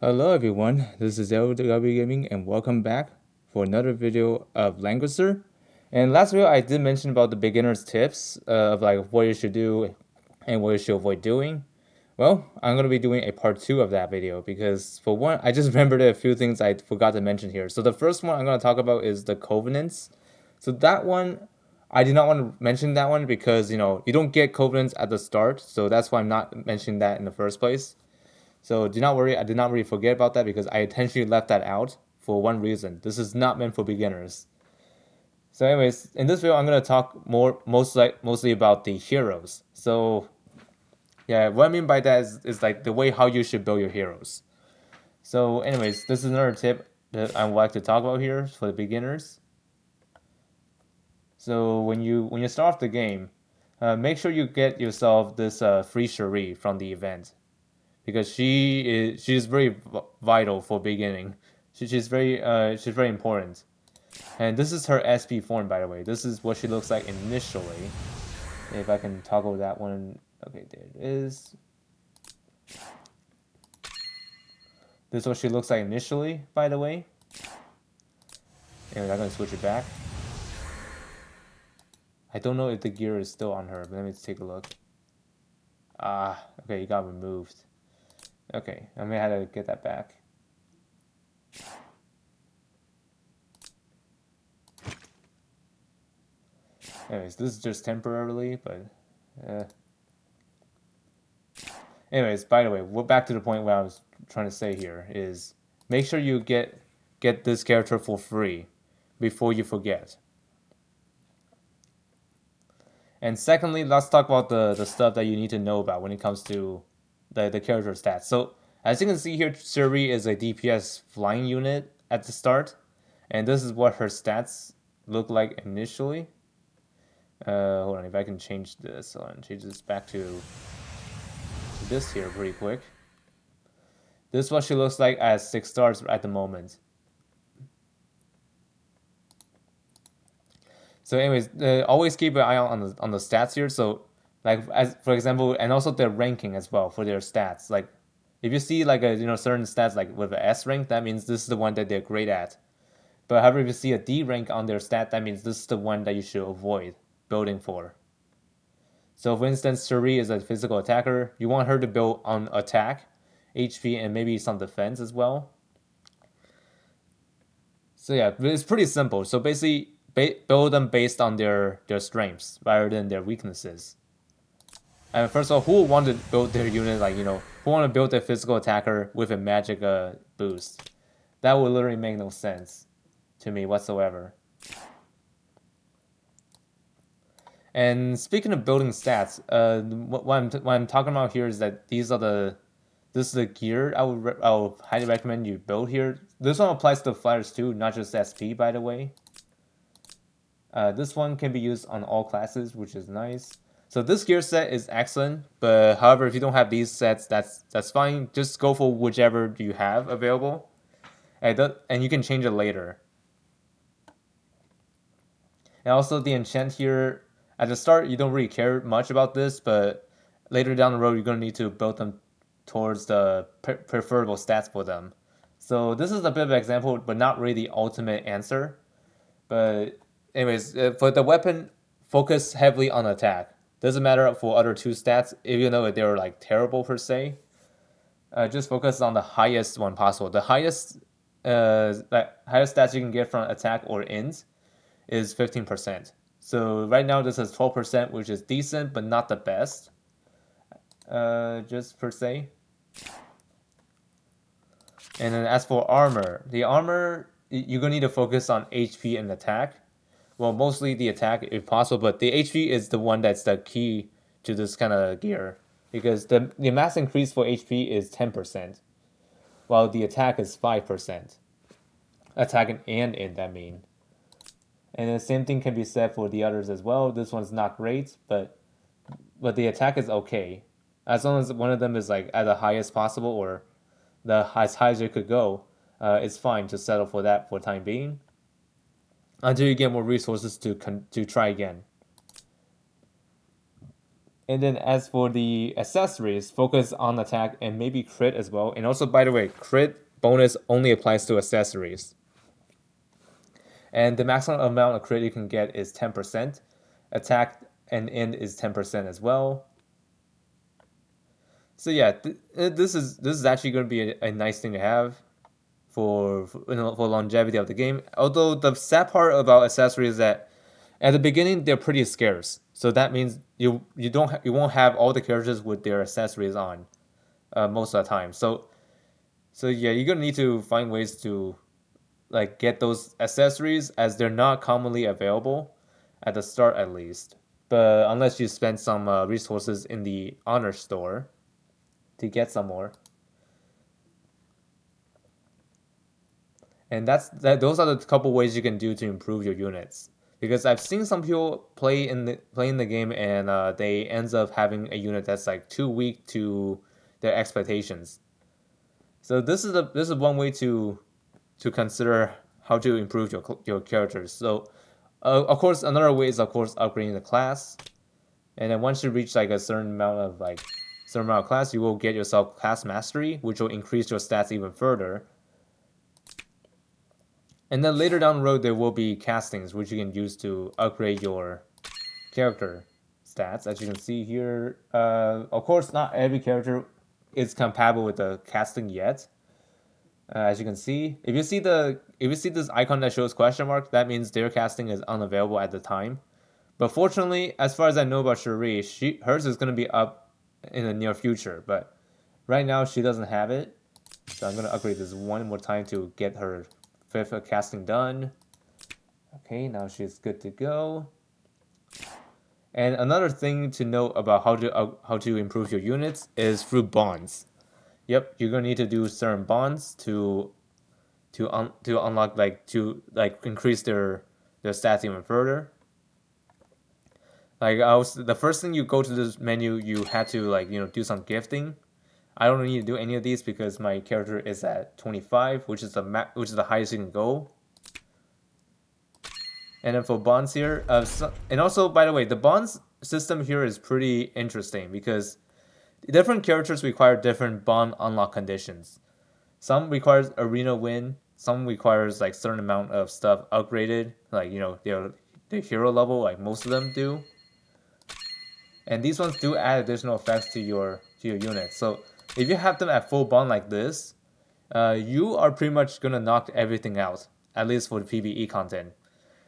Hello everyone, this is LW Gaming and welcome back for another video of Langrisser. And last video I did mention about the beginner's tips of like what you should do and what you should avoid doing. Well, I'm going to be doing a part 2 of that video because for one, I just remembered a few things I forgot to mention here. So the first one I'm going to talk about is the covenants. So that one, I did not want to mention that one because, you don't get covenants at the start. So that's why I'm not mentioning that in the first place. So do not worry, I did not really forget about that because I intentionally left that out for one reason. This is not meant for beginners. So anyways, in this video I'm gonna talk mostly about the heroes. So yeah, what I mean by that is like the way how you should build your heroes. So anyways, this is another tip that I would like to talk about here for the beginners. So when you start off the game, make sure you get yourself this free Cherie from the event because she's very vital for beginning. She's very important. And this is her SP form, by the way. This is what she looks like initially. If I can toggle that one, okay, there it is. This is what she looks like initially, by the way. And I'm gonna switch it back. I don't know if the gear is still on her, but let me take a look. Ah, okay, it got removed. Okay, I may have to get that back. Anyways, this is just temporarily, but anyways, by the way, we're back to the point where I was trying to say here is make sure you get this character for free before you forget. And secondly, let's talk about the stuff that you need to know about when it comes to the character stats. So as you can see here, Suri is a DPS flying unit at the start, and this is what her stats look like initially. Hold on, if I can change this, hold on, change this back to this here pretty quick. This is what she looks like at 6 stars at the moment. So, anyways, always keep an eye on the stats here. So, like as for example, and also their ranking as well for their stats. Like, if you see like a certain stats like with a S rank, that means this is the one that they're great at. But however, if you see a D rank on their stat, that means this is the one that you should avoid building for. So, for instance, Suri is a physical attacker. You want her to build on attack, HP, and maybe some defense as well. So yeah, it's pretty simple. So basically, build them based on their strengths rather than their weaknesses. And first of all, who would want to build their unit like who want to build a physical attacker with a magic boost? That would literally make no sense to me whatsoever. And speaking of building stats, what I'm talking about here is that this is the gear I would highly recommend you build here. This one applies to fighters too, not just SP, by the way. This one can be used on all classes, which is nice. So this gear set is excellent, but however, if you don't have these sets, that's fine. Just go for whichever you have available, and you can change it later. And also the enchant here, at the start, you don't really care much about this, but later down the road, you're gonna need to build them towards the preferable stats for them. So this is a bit of an example, but not really the ultimate answer. But anyways, for the weapon, focus heavily on attack. Doesn't matter for other two stats, if you know that they're like terrible per se. Just focus on the highest one possible. The highest stats you can get from attack or int is 15%. So right now this is 12%, which is decent but not the best. Just per se. And then as for armor, the armor you're gonna need to focus on HP and attack. Well, mostly the attack if possible, but the HP is the one that's the key to this kind of gear because the max increase for HP is 10%, while the attack is 5%. Attack and int, I mean. And the same thing can be said for the others as well. This one's not great, but the attack is okay. As long as one of them is like at the highest possible or as high as it could go, it's fine to settle for that for the time being until you get more resources to try again. And then as for the accessories, focus on attack and maybe crit as well. And also, by the way, crit bonus only applies to accessories. And the maximum amount of crit you can get is 10%. Attack and end is 10% as well. So yeah, this is actually going to be a nice thing to have for longevity of the game. Although the sad part about accessories is that at the beginning they're pretty scarce. So that means you won't have all the characters with their accessories on most of the time. So yeah, you're gonna need to find ways to like get those accessories as they're not commonly available at the start at least. But unless you spend some resources in the honor store to get some more. And those are the couple ways you can do to improve your units. Because I've seen some people play in the game and they ends up having a unit that's like too weak to their expectations. So this is one way to consider how to improve your characters. So of course another way is of course upgrading the class. And then once you reach like a certain amount of class, you will get yourself class mastery, which will increase your stats even further. And then later down the road, there will be castings, which you can use to upgrade your character stats. As you can see here, of course, not every character is compatible with the casting yet. As you can see, if you see this icon that shows question mark, that means their casting is unavailable at the time. But fortunately, as far as I know about Cherie, hers is going to be up in the near future. But right now, she doesn't have it. So I'm going to upgrade this one more time to get her fifth casting done. Okay, now she's good to go. And another thing to note about how to improve your units is through bonds. Yep, you're gonna need to do certain bonds to unlock to increase their stats even further. Like the first thing you go to this menu, you had to do some gifting. I don't need to do any of these because my character is at 25, which is the highest you can go. And then for bonds here, and also by the way, the bonds system here is pretty interesting because different characters require different bond unlock conditions. Some requires arena win, some requires like certain amount of stuff upgraded, like the hero level, like most of them do. And these ones do add additional effects to your unit. So if you have them at full bond like this, you are pretty much gonna knock everything out, at least for the PvE content.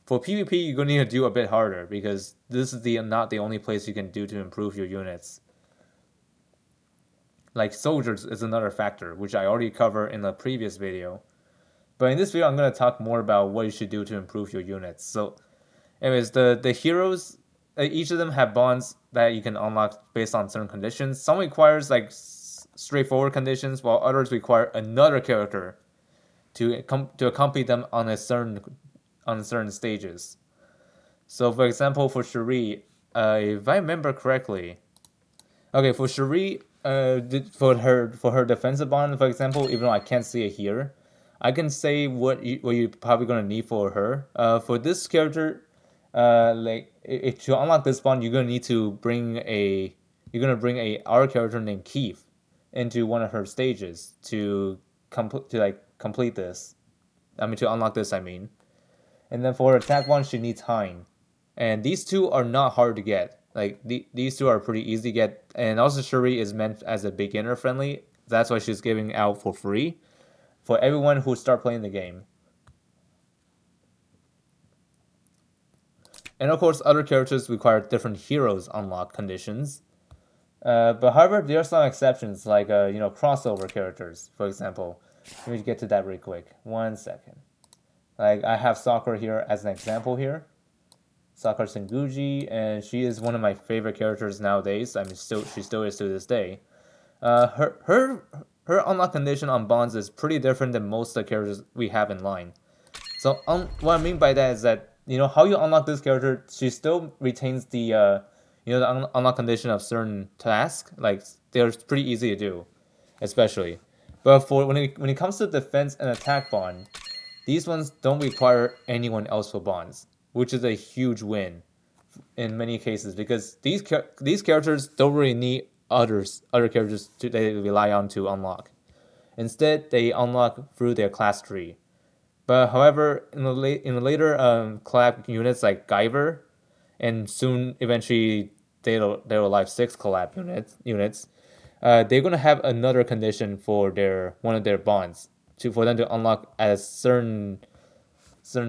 For PvP, you're gonna need to do a bit harder because this is not the only place you can do to improve your units. Like soldiers is another factor, which I already covered in the previous video. But in this video, I'm gonna talk more about what you should do to improve your units. So, anyways, the heroes, each of them have bonds that you can unlock based on certain conditions. Some requires like straightforward conditions, while others require another character to accompany them on certain stages. So, for example, for Cherie, if I remember correctly, okay, for Cherie, for her defensive bond, for example, even though I can't see it here, I can say what you're probably gonna need for her. For this character, like if to unlock this bond, you're gonna bring a our character named Keith into one of her stages complete this. I mean to unlock this, I mean. And then for attack one, she needs Hein. And these two are not hard to get. Like these two are pretty easy to get. And also Cherie is meant as a beginner friendly. That's why she's giving out for free for everyone who start playing the game. And of course, other characters require different heroes unlock conditions. But however, there are some exceptions, like crossover characters, for example. Let me get to that really quick. 1 second. Like I have Sakura here as an example here. Sakura Senguji, and she is one of my favorite characters nowadays. I mean, she still is to this day. Her unlock condition on bonds is pretty different than most of the characters we have in line. So what I mean by that is that how you unlock this character, she still retains the unlock condition of certain tasks. Like they're pretty easy to do, especially. But for when it comes to defense and attack bond, these ones don't require anyone else for bonds, which is a huge win in many cases because these characters don't really need other characters they rely on to unlock. Instead, they unlock through their class tree. But however, in the later collab units like Guyver, and soon eventually they'll live 6 collab units, they're gonna have another condition for their one of their bonds to for them to unlock at a certain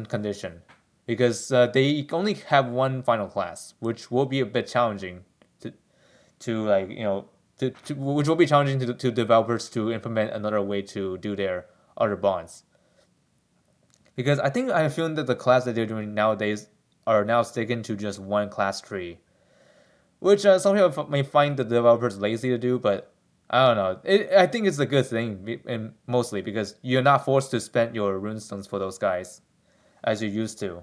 condition, because they only have one final class, which will be a bit challenging to like which will be challenging to developers to implement another way to do their other bonds. Because I think I have feeling that the class that they're doing nowadays are now sticking to just one class tree, which some people may find the developers lazy to do, but I don't know. I think it's a good thing, and mostly because you're not forced to spend your runestones for those guys as you used to.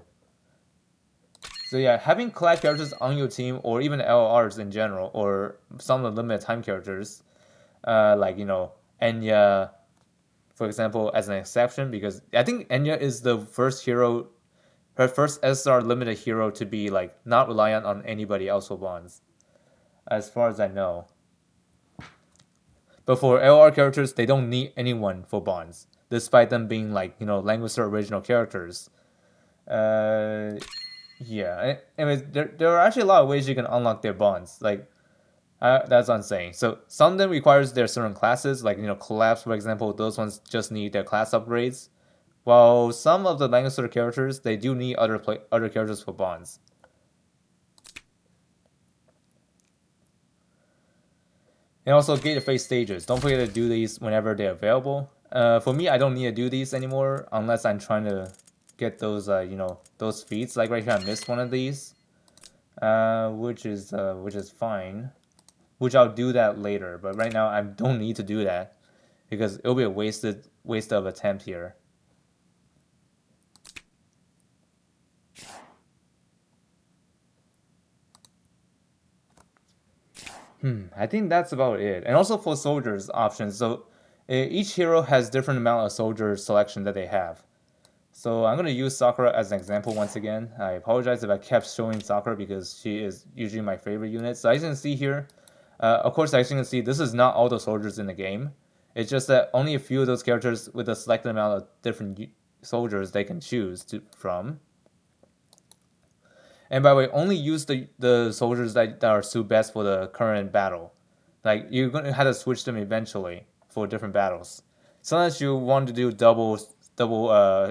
So yeah, having collab characters on your team, or even LRs in general, or some of the limited time characters, like Enya, for example, as an exception, because I think Enya is the first hero, her first SR limited hero to be like not reliant on anybody else for bonds, as far as I know. But for LR characters, they don't need anyone for bonds, despite them being like Langrisser original characters. Uh, yeah. Anyways, there are actually a lot of ways you can unlock their bonds. Like that's what I'm saying. So some of them requires their certain classes, like collapse, for example. Those ones just need their class upgrades. While some of the Langrisser characters, they do need other characters for bonds. And also gate phase stages. Don't forget to do these whenever they're available. For me, I don't need to do these anymore unless I'm trying to get those those feats. Like right here, I missed one of these, which is fine. Which I'll do that later. But right now, I don't need to do that because it'll be a waste of attempt here. I think that's about it. And also for soldiers options. So each hero has different amount of soldier selection that they have. So I'm gonna use Sakura as an example once again. I apologize if I kept showing Sakura because she is usually my favorite unit. So as you can see here, of course, as you can see, this is not all the soldiers in the game. It's just that only a few of those characters with a selected amount of different soldiers they can choose from. And by the way, only use the soldiers that are suit best for the current battle. Like you're gonna have to switch them eventually for different battles. Sometimes you want to do double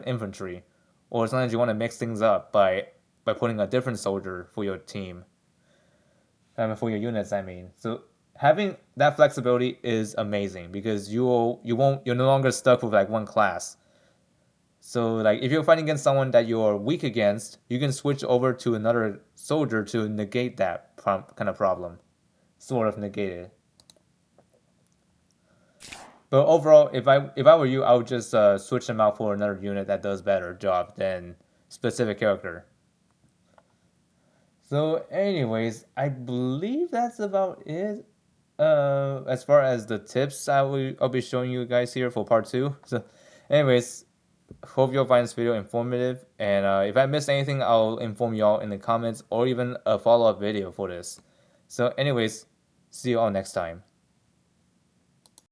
infantry, or sometimes you want to mix things up by putting a different soldier for your team. For your units, I mean. So having that flexibility is amazing because you're no longer stuck with like one class. So like if you're fighting against someone that you're weak against, you can switch over to another soldier to negate that kind of problem, sort of negate it. But overall, if I were you, I would just switch them out for another unit that does better job than specific character. So, anyways, I believe that's about it. As far as the tips I'll be showing you guys here for part 2. So, anyways, hope you'll find this video informative. And if I missed anything, I'll inform y'all in the comments or even a follow-up video for this. So, anyways, see you all next time.